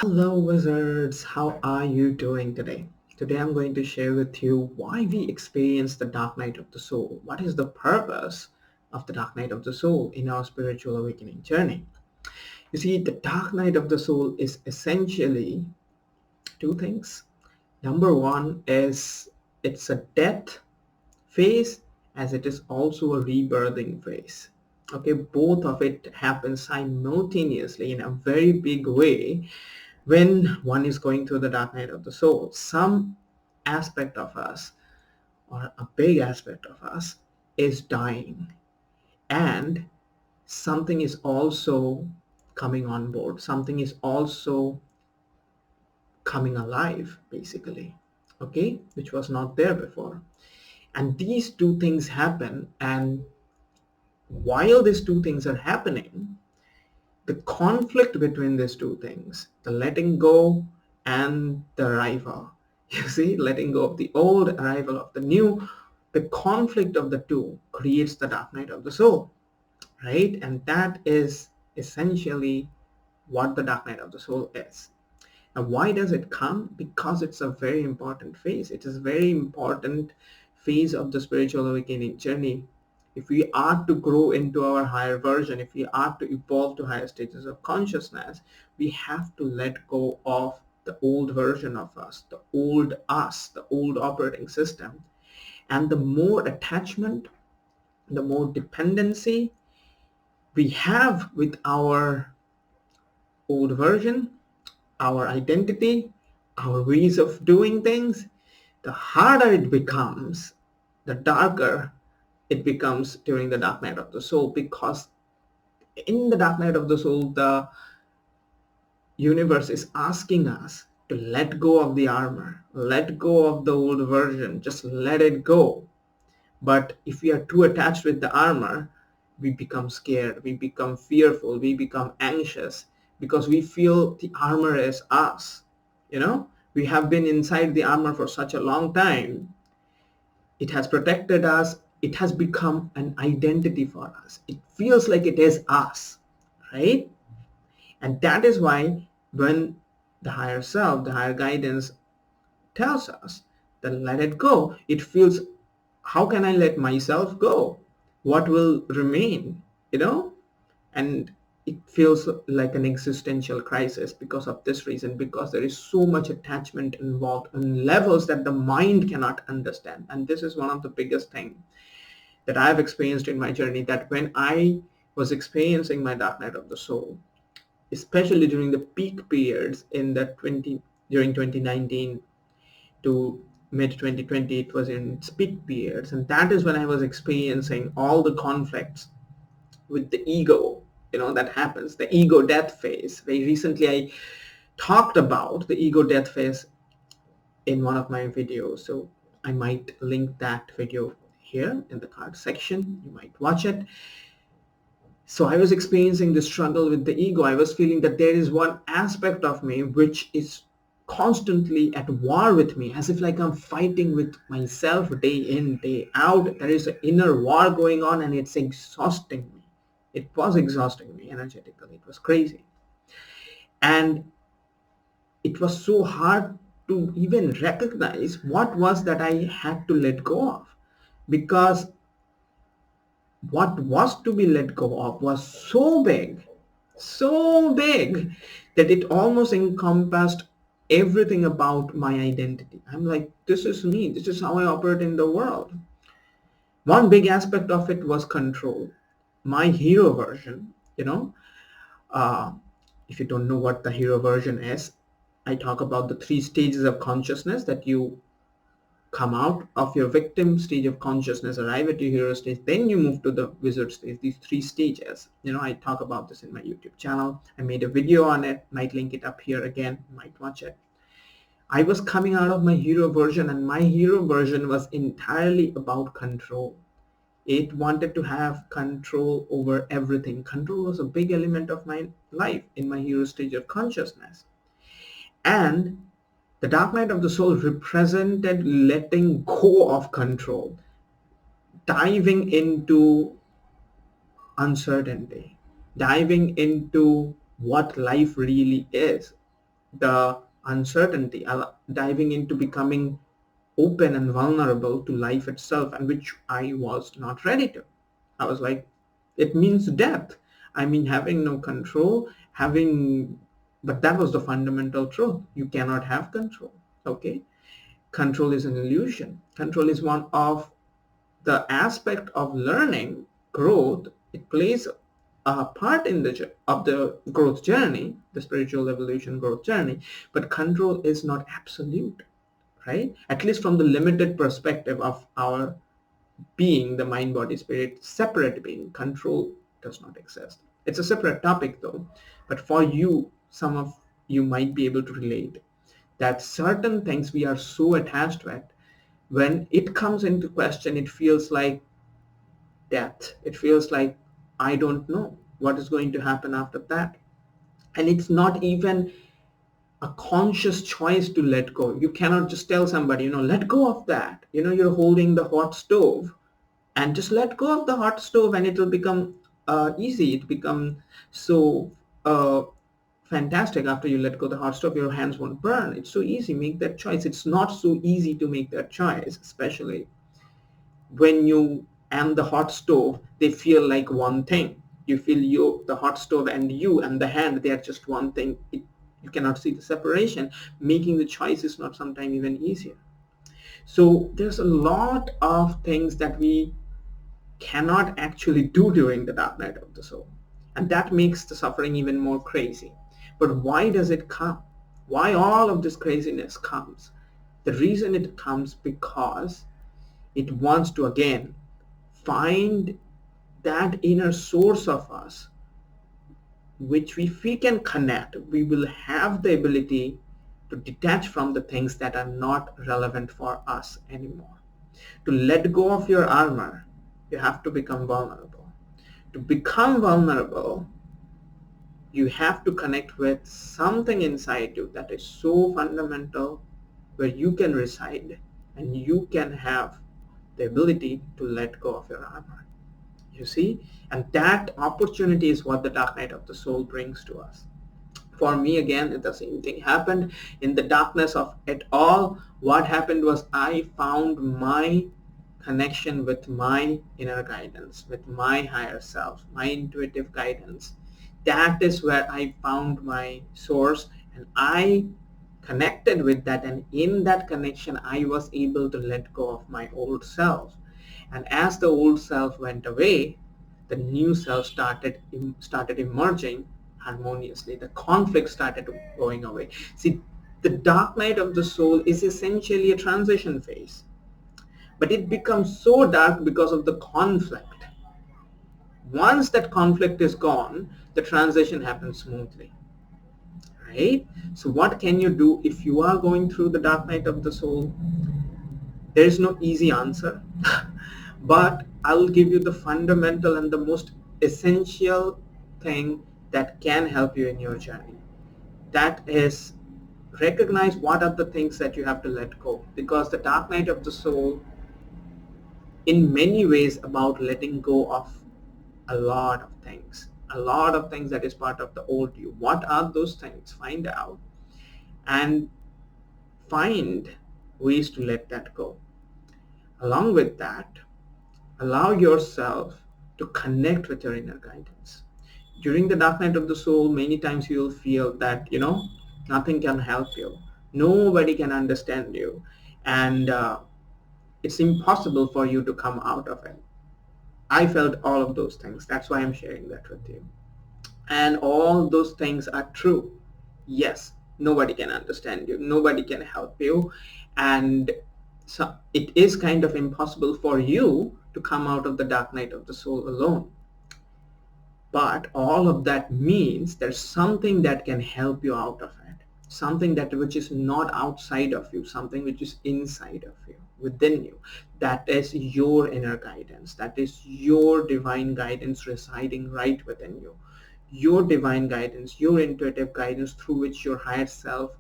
Hello wizards, how are you doing today? Today I'm going to share with you why we experience the dark night of the soul. What is the purpose of the dark night of the soul in our spiritual awakening journey? You see, the dark night of the soul is essentially two things. Number one is it's a death phase as it is also a rebirthing phase. Okay, both of it happen simultaneously in a very big way when one is going through the dark night of the soul. Some aspect of us, or a big aspect of us, is dying, and something is also coming on board. Something is also coming alive, basically, okay, which was not there before. And these two things happen, and while these two things are happening, the conflict between these two things, the letting go and the arrival, you see, letting go of the old, arrival of the new, the conflict of the two creates the dark night of the soul, right? And that is essentially what the dark night of the soul is. And why does it come? Because it's a very important phase. It is a very important phase of the spiritual awakening journey. If we are to grow into our higher version, if we are to evolve to higher stages of consciousness, we have to let go of the old version of us, the old operating system. And the more attachment, the more dependency we have with our old version, our identity, our ways of doing things, the harder it becomes, the darker it becomes during the dark night of the soul, because in the dark night of the soul, the universe is asking us to let go of the armor, let go of the old version, just let it go. But if we are too attached with the armor, we become scared, we become fearful, we become anxious because we feel the armor is us. We have been inside the armor for such a long time. It has protected us. It has become an identity for us. It feels like it is us, right? And that is why when the higher self, the higher guidance tells us that let it go, it feels, how can I let myself go? What will remain? You know? And it feels like an existential crisis because of this reason, because there is so much attachment involved in levels that the mind cannot understand. And this is one of the biggest things that I've experienced in my journey, that when I was experiencing my dark night of the soul, especially during the peak periods in the 20 during 2019 to mid 2020, it was in its peak periods, and that is when I was experiencing all the conflicts with the ego, that happens, the ego death phase. Very recently I talked about the ego death phase in one of my videos, so I might link that video here in the card section. You might watch it. So I was experiencing the struggle with the ego. I was feeling that there is one aspect of me which is constantly at war with me, as if like I'm fighting with myself day in, day out. There is an inner war going on, and it's exhausting me. It was exhausting me energetically. It was crazy. And it was so hard to even recognize what was that I had to let go of, because what was to be let go of was so big that it almost encompassed everything about my identity. I'm like, this is me. This is how I operate in the world. One big aspect of it was control. My hero version, uh, if you don't know what the hero version is, I talk about the three stages of consciousness that you come out of your victim stage of consciousness, arrive at your hero stage, then you move to the wizard stage. These three stages, I talk about this in my YouTube channel. I made a video on it, might link it up here again, might watch it. I was coming out of my hero version, and my hero version was entirely about control. It wanted to have control over everything. Control was a big element of my life in my hero stage of consciousness. And the dark night of the soul represented letting go of control, diving into uncertainty, diving into what life really is. the uncertainty, diving into becoming open and vulnerable to life itself, and which I was not ready to. I was like, it means death. I mean, having no control, but that was the fundamental truth. You cannot have control. Okay. Control is an illusion. Control is one of the aspect of learning growth. It plays a part in the growth journey, the spiritual evolution growth journey, but control is not absolute, right? At least from the limited perspective of our being, the mind, body, spirit, separate being, control does not exist. It's a separate topic though, but for you, some of you might be able to relate that certain things we are so attached to it, when it comes into question, it feels like death. It feels like I don't know what is going to happen after that. And it's not even a conscious choice to let go. You cannot just tell somebody, let go of that. You're holding the hot stove and just let go of the hot stove and it will become easy. It become so fantastic after you let go of the hot stove. Your hands won't burn. It's so easy. Make that choice. It's not so easy to make that choice, especially when you and the hot stove, they feel like one thing. You feel the hot stove and you and the hand, they are just one thing. You cannot see the separation. Making the choice is not sometimes even easier. So there's a lot of things that we cannot actually do during the dark night of the soul. And that makes the suffering even more crazy. But why does it come? Why all of this craziness comes? The reason it comes because it wants to again find that inner source of us, which if we can connect, we will have the ability to detach from the things that are not relevant for us anymore. To let go of your armor, you have to become vulnerable. To become vulnerable, you have to connect with something inside you that is so fundamental, where you can reside and you can have the ability to let go of your armor. You see? And that opportunity is what the dark night of the soul brings to us. For me, again, the same thing happened. In the darkness of it all, what happened was I found my connection with my inner guidance, with my higher self, my intuitive guidance. That is where I found my source, and I connected with that, and in that connection I was able to let go of my old self. And as the old self went away, the new self started emerging harmoniously. The conflict started going away. See, the dark night of the soul is essentially a transition phase, but it becomes so dark because of the conflict. Once that conflict is gone, the transition happens smoothly, right? So what can you do if you are going through the dark night of the soul? There is no easy answer, but I'll give you the fundamental and the most essential thing that can help you in your journey. That is, recognize what are the things that you have to let go, because the dark night of the soul in many ways about letting go of a lot of things that is part of the old you. What are those things? Find out and find ways to let that go. Along with that, allow yourself to connect with your inner guidance. During the dark night of the soul, many times you will feel that, nothing can help you. Nobody can understand you. And it's impossible for you to come out of it. I felt all of those things. That's why I'm sharing that with you. And all those things are true. Yes, nobody can understand you. Nobody can help you. And so it is kind of impossible for you to come out of the dark night of the soul alone. But all of that means there's something that can help you out of it. Something that which is not outside of you, something which is inside of you, within you. That is your inner guidance. That is your divine guidance residing right within you. Your divine guidance, your intuitive guidance through which your higher self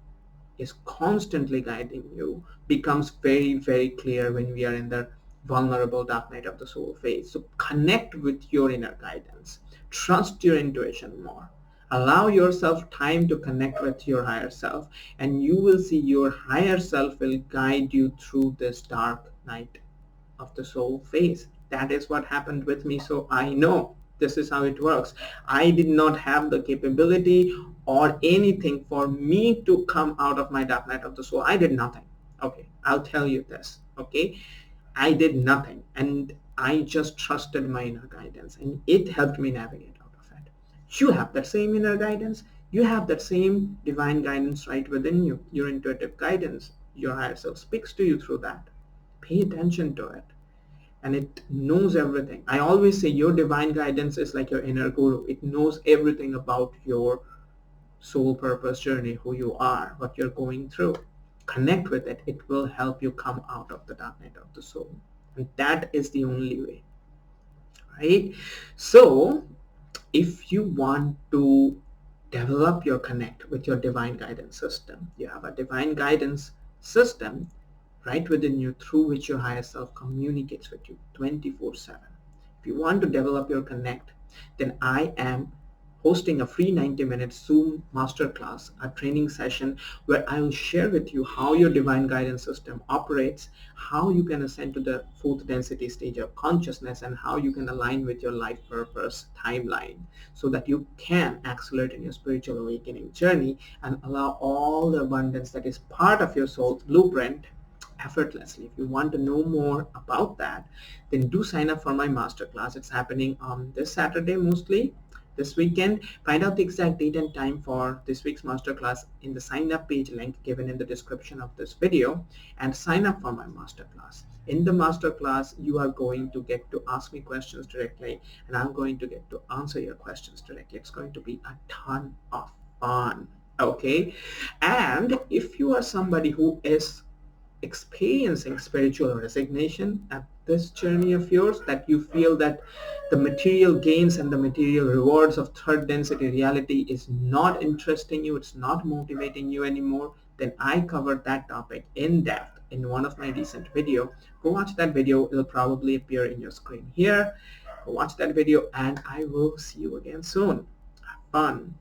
is constantly guiding you becomes very, very clear when we are in the vulnerable dark night of the soul phase. So connect with your inner guidance. Trust your intuition more. Allow yourself time to connect with your higher self, and you will see your higher self will guide you through this dark night of the soul phase. That is what happened with me, so I know this is how it works. I did not have the capability or anything for me to come out of my dark night of the soul. I did nothing. Okay, I'll tell you this. Okay, I did nothing, and I just trusted my inner guidance, and it helped me navigate out of it. You have that same inner guidance. You have that same divine guidance right within you. Your intuitive guidance, your higher self speaks to you through that. Pay attention to it, and it knows everything. I always say your divine guidance is like your inner guru. It knows everything about your soul purpose journey, who you are, what you're going through. Connect with it. It will help you come out of the dark night of the soul. And that is the only way, right? So if you want to develop your connect with your divine guidance system, you have a divine guidance system right within you through which your higher self communicates with you 24/7. If you want to develop your connect, then I am hosting a free 90-minute Zoom masterclass, a training session where I will share with you how your divine guidance system operates, how you can ascend to the fourth density stage of consciousness, and how you can align with your life purpose timeline so that you can accelerate in your spiritual awakening journey and allow all the abundance that is part of your soul's blueprint effortlessly. If you want to know more about that, then do sign up for my masterclass. It's happening on this Saturday mostly, this weekend. Find out the exact date and time for this week's masterclass in the sign up page link given in the description of this video, and sign up for my masterclass. In the masterclass, you are going to get to ask me questions directly, and I'm going to get to answer your questions directly. It's going to be a ton of fun. Okay, and if you are somebody who is experiencing spiritual resignation at this journey of yours, that you feel that the material gains and the material rewards of third density reality is not interesting you, it's not motivating you anymore, then I covered that topic in depth in one of my recent video. Go watch that video. It'll probably appear in your screen here. Go watch that video, and I will see you again soon. Have fun.